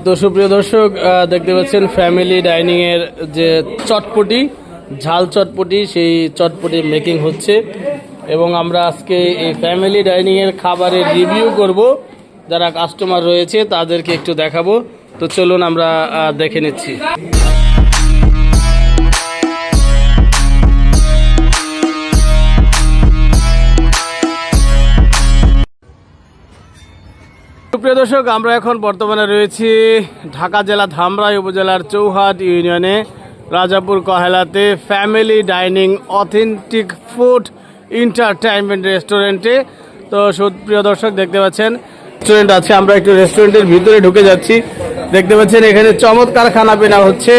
তো সুপ্রিয় দর্শক, দেখতে পাচ্ছেন ফ্যামিলি ডাইনিং এর যে চটপটি, ঝাল চটপটি, সেই চটপটি মেকিং হচ্ছে এবং আমরা আজকে এই ফ্যামিলি ডাইনিং এর খাবারের রিভিউ করব। যারা কাস্টমার রয়েছে তাদেরকে একটু দেখাবো। তো চলুন আমরা দেখে নিচ্ছি। সুপ্রিয় দর্শক, আমরা এখন বর্তমানে রয়েছি ঢাকা জেলা ধামরাই উপজেলার চৌহাট ইউনিয়নে রাজাপুর কহেলাতে family dining authentic food entertainment রেস্টুরেন্টে। তো সুপ্রিয় দর্শক, দেখতে পাচ্ছেন রেস্টুরেন্ট আছে। আমরা একটু রেস্টুরেন্টের ভিতরে ঢুকে যাচ্ছি। দেখতে পাচ্ছেন এখানে চমৎকার খানা পিনা হচ্ছে।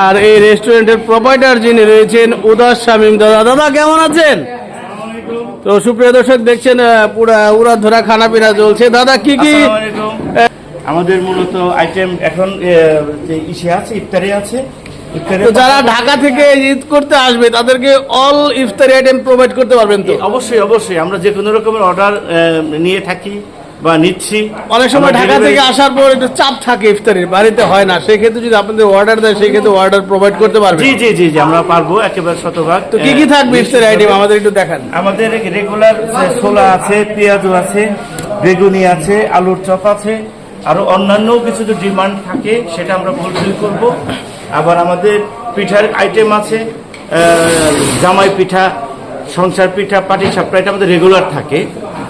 আর এই রেস্টুরেন্টের প্রোপাইটার যিনি রয়েছেন উদাস শামীম দাদা। দাদা কেমন আছেন? তো সুপ্রিয় দর্শক, দেখছেন পুরা উড়া ধরা খানা পিনা চলছে। দাদা কি কি আমাদের মূলত আইটেম এখন ইসে আছে, ইফতারি আছে। তো যারা ঢাকা থেকে ঈদ করতে আসবে তাদেরকে অল ইফতারি আইটেম প্রোভাইড করতে পারবেন তো? অবশ্যই অবশ্যই, আমরা যে কোনো রকমের অর্ডার নিয়ে থাকি বা নিচ্ছি। অনেক সময় ঢাকা থেকে আসার পর একটু চাপ থাকে, ইফতারির বাড়িতে হয় না, সেই ক্ষেত্রে যদি আপনাদের অর্ডার দেয় সেই ক্ষেত্রে অর্ডার প্রোভাইড করতে পারবেন? জি জি জি জি, আমরা পারবো একেবারে শতভাগ। তো কি কি থাকবে ইফতারি আইটেম আমাদের একটু দেখান। আমাদের রেগুলার ছোলা আছে, পেঁয়াজু আছে, বেগুনি আছে, আলুর চপ আছে, আরো অন্যান্য কিছু যে ডিমান্ড থাকে সেটা আমরা ফুলফিল করব। আবার আমাদের পিঠার আইটেম আছে, জামাই পিঠা, সংসার পিঠা, পাটিসাপটা, এটা আমাদের রেগুলার থাকে।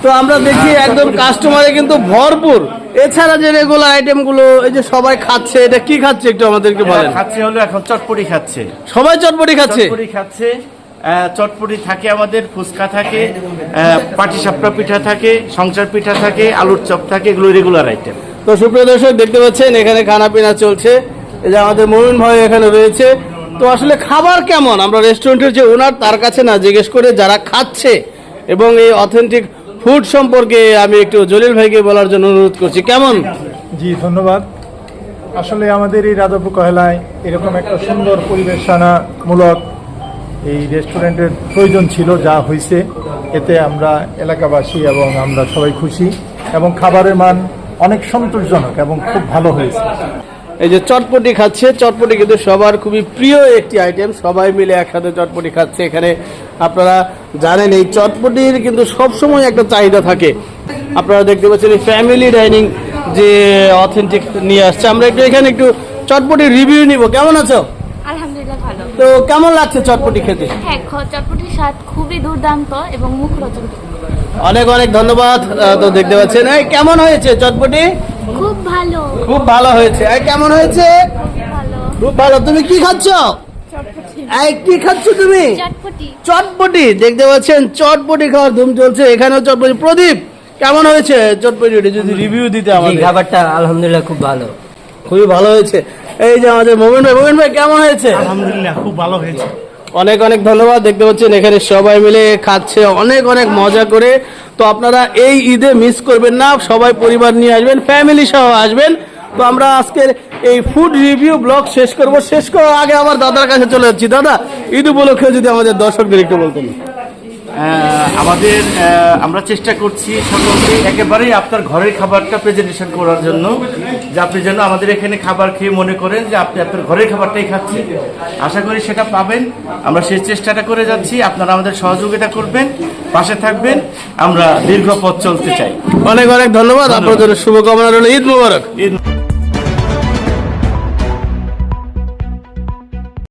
তো আমরা দেখি একদম কাস্টমারে কিন্তু ভরপুর। এছাড়া যে রেগুলার আইটেম গুলো এই যে সবাই খাচ্ছে, এটা কি খাচ্ছে একটু আমাদেরকে বলেন। খাচ্ছে হলো এখন চটপটি খাচ্ছে, সবাই চটপটি খাচ্ছে। চটপটি থাকে, আমাদের ফুচকা থাকে, পাটিসাপটা পিঠা থাকে, সংসার পিঠা থাকে, আলুর চপ থাকে, এগুলো রেগুলার আইটেম। তো সুপ্রিয় দর্শক, দেখতে পাচ্ছেন এখানে খানা পিনা চলছে। এই যে আমাদের মমিন ভাই এখানে রয়েছে। তো আসলে খাবার কেমন আমরা রেস্টুরেন্টের যে ওনার তার কাছে না জিজ্ঞেস করে যারা খাচ্ছে এবং এই অথেন্টিক ফুড সম্পর্কে আমি একটু জলিল ভাইকে বলার জন্য অনুরোধ করছি। কেমন? জি ধন্যবাদ। আসলে আমাদের এই রাজাপুর কহেলায় এরকম একটা সুন্দর পরিবেশনামূলক এই রেস্টুরেন্টের প্রয়োজন ছিল, যা হয়েছে। এতে আমরা এলাকাবাসী এবং আমরা সবাই খুশি এবং খাবারের মান অনেক সন্তোষজনক এবং খুব ভালো হয়েছে। এই যে চটপটি খাচ্ছে, চটপটি কিন্তু সবার খুবই প্রিয় একটি আইটেম। সবাই মিলে একসাথে চটপটি খাচ্ছে। এখানে আপনারা জানেন এই চটপটির কিন্তু সবসময় একটা চাহিদা থাকে। আপনারা দেখতে পাচ্ছেন এই ফ্যামিলি ডাইনিং যে অথেন্টিক নিয়ে আসছে। আমরা একটু এখানে একটু চটপটির রিভিউ নিব। কেমন আছো? আলহামদুলিল্লাহ ভালো। তো কেমন লাগছে চটপটি খেতে? হ্যাঁ, চটপটির স্বাদ খুবই দুর্দান্ত এবং মুখরোচক। অনেক অনেক ধন্যবাদ। তো দেখতে পাচ্ছেন এই কেমন হয়েছে চটপটি? খুব ভালো, খুব ভালো হয়েছে। এই কেমন হয়েছে? ভালো, খুব ভালো। তুমি কি খাচ্ছ? চটপটি। এই কি খাচ্ছ তুমি? চটপটি। চটপটি। দেখতে পাচ্ছেন চটপটি খাওয়ার ধুম চলছে এখানেও চটপটি। প্রদীপ কেমন হয়েছে চটপটি? যদি রিভিউ দিতে আমাদের। খাবারটা আলহামদুলিল্লাহ খুব ভালো, খুবই ভালো হয়েছে। এই যে আমাদের মোমিন ভাই, মোমিন ভাই কেমন হয়েছে? আলহামদুলিল্লাহ খুব ভালো হয়েছে। অনেক অনেক ধন্যবাদ। দেখতে পাচ্ছেন এখানে সবাই মিলে খাচ্ছে অনেক অনেক মজা করে। তো আপনারা এই ঈদে মিস করবেন না, সবাই পরিবার নিয়ে আসবেন, ফ্যামিলি সহ আসবেন। তো আমরা আজকের এই ফুড রিভিউ ব্লগ শেষ করব। শেষ করার আগে আমার দাদার কাছে চলে যাচ্ছি। দাদা, ঈদ উপলক্ষে যদি আমাদের দর্শকদের একটু বলতেন। আমরা চেষ্টা করছি সকলকে একেবারেই আপনার ঘরের খাবারটা প্রেজেন্টেশন করার জন্য, যে আপনি যেন আমাদের এখানে খাবার খেয়ে মনে করেন যে আপনি আপনার ঘরের খাবারটাই খাচ্ছেন। আশা করি সেটা পাবেন। আমরা সেই চেষ্টাটা করে যাচ্ছি। আপনারা আমাদের সহযোগিতা করবেন, পাশে থাকবেন। আমরা দীর্ঘ পথ চলতে চাই। অনেক অনেক ধন্যবাদ। আপনাদের শুভকামনা রইল। ঈদ মোবারক। ঈদ